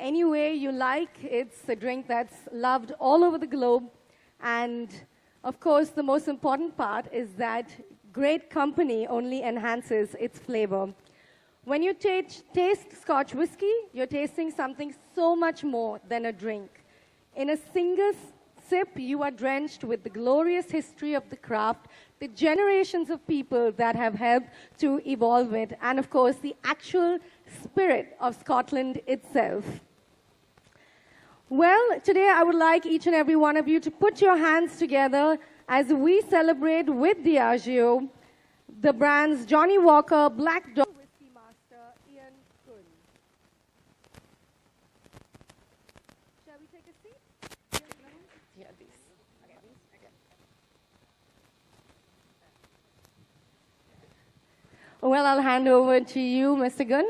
any way you like. It's a drink that's loved all over the globe. And, of course, the most important part is that great company only enhances its flavor. When you taste Scotch whiskey, you're tasting something so much more than a drink. In a single sip, you are drenched with the glorious history of the craft, the generations of people that have helped to evolve it, and of course, the actual spirit of Scotland itself. Well, today I would like each and every one of you to put your hands together as we celebrate with Diageo the brands Johnny Walker, Black Dog, Whiskey Master, Ian Gunn. Shall we take a seat? Yeah, these. Okay, these. Okay. Well, I'll hand over to you, Mr. Gunn.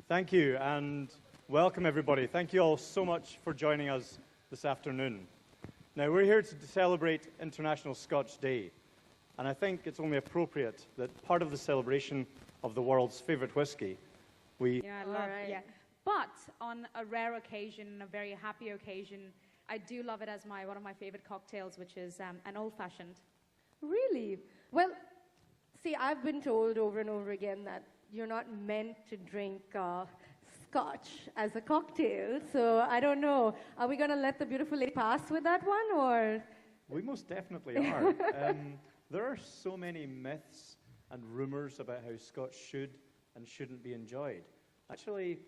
Thank you, and welcome everybody. Thank you all so much for joining us this afternoon. Now, we're here to celebrate International Scotch Day, and I think it's only appropriate that part of the celebration of the world's favourite whiskey, Yeah, I love it. Yeah. But on a rare occasion, a very happy occasion, I do love it as one of my favorite cocktails, which is an old-fashioned. Really? Well, see, I've been told over and over again that you're not meant to drink Scotch as a cocktail, so I don't know. Are we going to let the beautiful lady pass with that one, or? We most definitely are. There are so many myths and rumours about how Scotch should and shouldn't be enjoyed. Actually,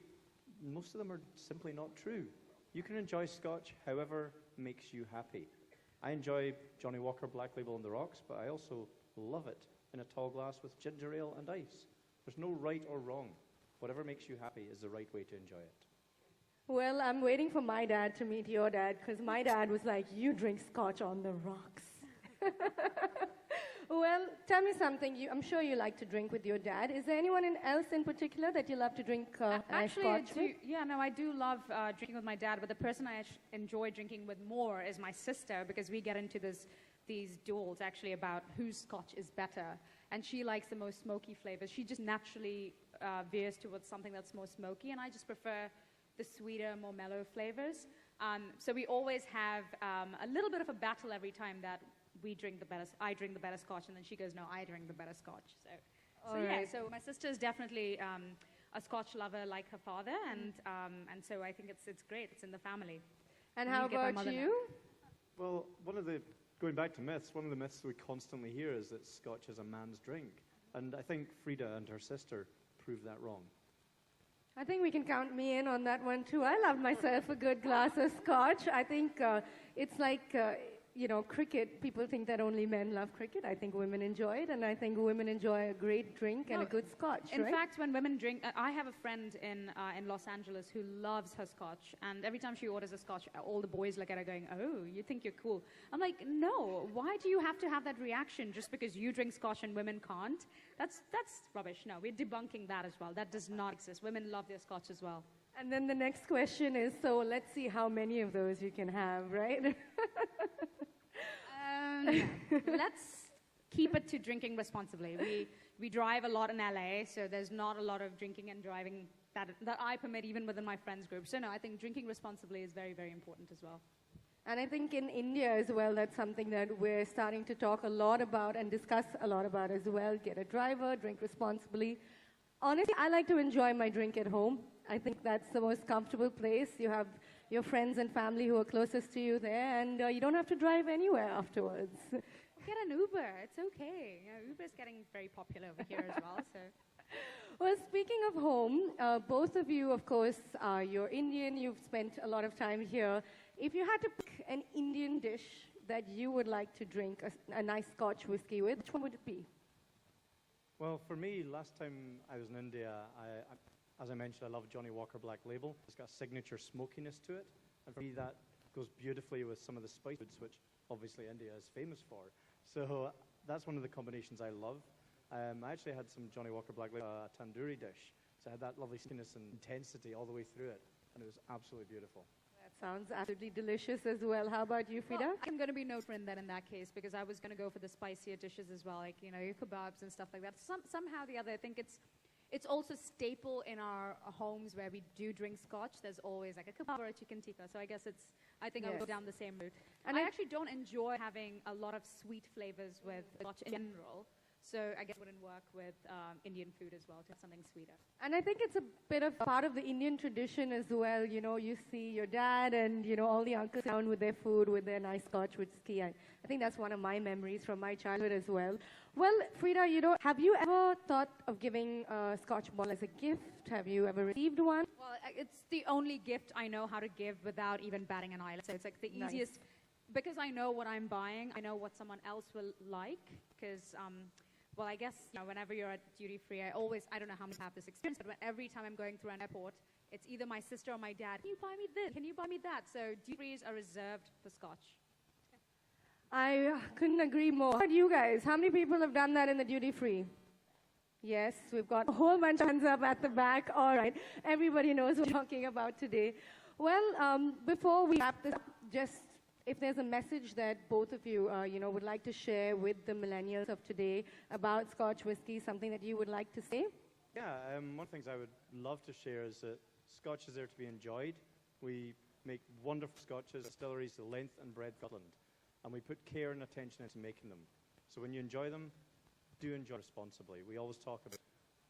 most of them are simply not true. You can enjoy Scotch however makes you happy. I enjoy Johnny Walker Black Label on the rocks, but I also love it in a tall glass with ginger ale and ice. There's no right or wrong. Whatever makes you happy is the right way to enjoy it. Well, I'm waiting for my dad to meet your dad, because my dad was like, you drink Scotch on the rocks. Well, tell me something. I'm sure you like to drink with your dad. Is there anyone else in particular that you love to drink Actually, Scotch with? yeah, no, I do love drinking with my dad, but the person I enjoy drinking with more is my sister, because we get into these duels actually about whose Scotch is better. And she likes the most smoky flavors. She just naturally veers towards something that's more smoky, and I just prefer the sweeter, more mellow flavors. So we always have a little bit of a battle every time that I drink the better Scotch, and then she goes, no, I drink the better Scotch. So yeah, so my sister is definitely a Scotch lover like her father, and so I think it's great. It's in the family. And how about you? Well, going back to myths, one of the myths we constantly hear is that Scotch is a man's drink. And I think Frieda and her sister proved that wrong. I think we can count me in on that one too. I love myself a good glass of Scotch. I think it's like, cricket. People think that only men love cricket. I think women enjoy it, and I think women enjoy a great drink and a good Scotch, In fact, when women drink, I have a friend in Los Angeles who loves her Scotch, and every time she orders a Scotch, all the boys look at her going, oh, you think you're cool. I'm like, no, why do you have to have that reaction just because you drink Scotch and women can't? That's rubbish. No, we're debunking that as well. That does not exist. Women love their Scotch as well. And then the next question is, so let's see how many of those you can have, right? Let's keep it to drinking responsibly. We drive a lot in LA, so there's not a lot of drinking and driving that I permit even within my friends group. So no, I think drinking responsibly is very, very important as well. And I think in India as well, that's something that we're starting to talk a lot about and discuss a lot about as well. Get a driver, drink responsibly. Honestly, I like to enjoy my drink at home. I think that's the most comfortable place. You have your friends and family who are closest to you there, and you don't have to drive anywhere afterwards. Get an Uber. It's okay. Uber is getting very popular over here as well. So. Well, speaking of home, both of you, of course, you're Indian. You've spent a lot of time here. If you had to pick an Indian dish that you would like to drink a nice Scotch whiskey with, which one would it be? Well, for me, last time I was in India, as I mentioned, I love Johnny Walker Black Label. It's got a signature smokiness to it, and for me that goes beautifully with some of the spice foods, which obviously India is famous for. So that's one of the combinations I love. I actually had some Johnny Walker Black Label, a tandoori dish, so I had that lovely smokiness and intensity all the way through it, and it was absolutely beautiful. That sounds absolutely delicious as well. How about you, Frieda? Well, I'm going to be no friend then in that case, because I was going to go for the spicier dishes as well, like, your kebabs and stuff like that. Somehow or the other, I think it's also staple in our homes where we do drink Scotch. There's always like a kebab or a chicken tikka. So I guess I think I'll go down the same route. And I actually don't enjoy having a lot of sweet flavors with Scotch in general. So I guess it wouldn't work with Indian food as well, to have something sweeter. And I think it's a bit of part of the Indian tradition as well. You know, you see your dad and, all the uncles down with their food, with their nice Scotch whiskey. I think that's one of my memories from my childhood as well. Well, Frieda, have you ever thought of giving a Scotch bottle as a gift? Have you ever received one? Well, it's the only gift I know how to give without even batting an eyelid. So it's like the easiest, because I know what I'm buying, I know what someone else will like, because... well, I guess, whenever you're at duty-free, I don't know how many have this experience, but every time I'm going through an airport, it's either my sister or my dad, can you buy me this? Can you buy me that? So duty-frees are reserved for Scotch. I couldn't agree more. How about you guys? How many people have done that in the duty-free? Yes, we've got a whole bunch of hands up at the back. All right, everybody knows what we're talking about today. Well, before we wrap this up, just if there's a message that both of you, would like to share with the millennials of today about Scotch whiskey, something that you would like to say? Yeah, one of the things I would love to share is that Scotch is there to be enjoyed. We make wonderful Scotches, distilleries, the length and breadth of Scotland, and we put care and attention into making them. So when you enjoy them, do enjoy responsibly. We always talk about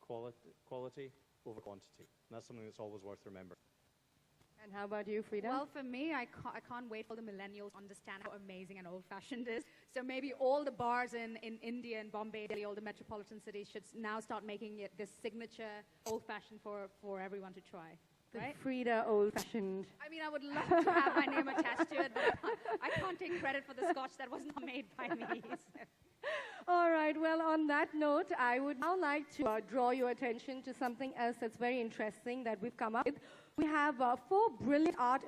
quality over quantity, and that's something that's always worth remembering. And how about you, Frieda? Well, for me, I can't wait for the millennials to understand how amazing and old-fashioned it is. So maybe all the bars in India and Bombay, Delhi, all the metropolitan cities should now start making it this signature old-fashioned for everyone to try. The right? Frieda old-fashioned. I mean, I would love to have my name attached to it, but I can't take credit for the Scotch that was not made by me. So. All right, well, on that note, I would now like to draw your attention to something else that's very interesting that we've come up with. We have 4 brilliant art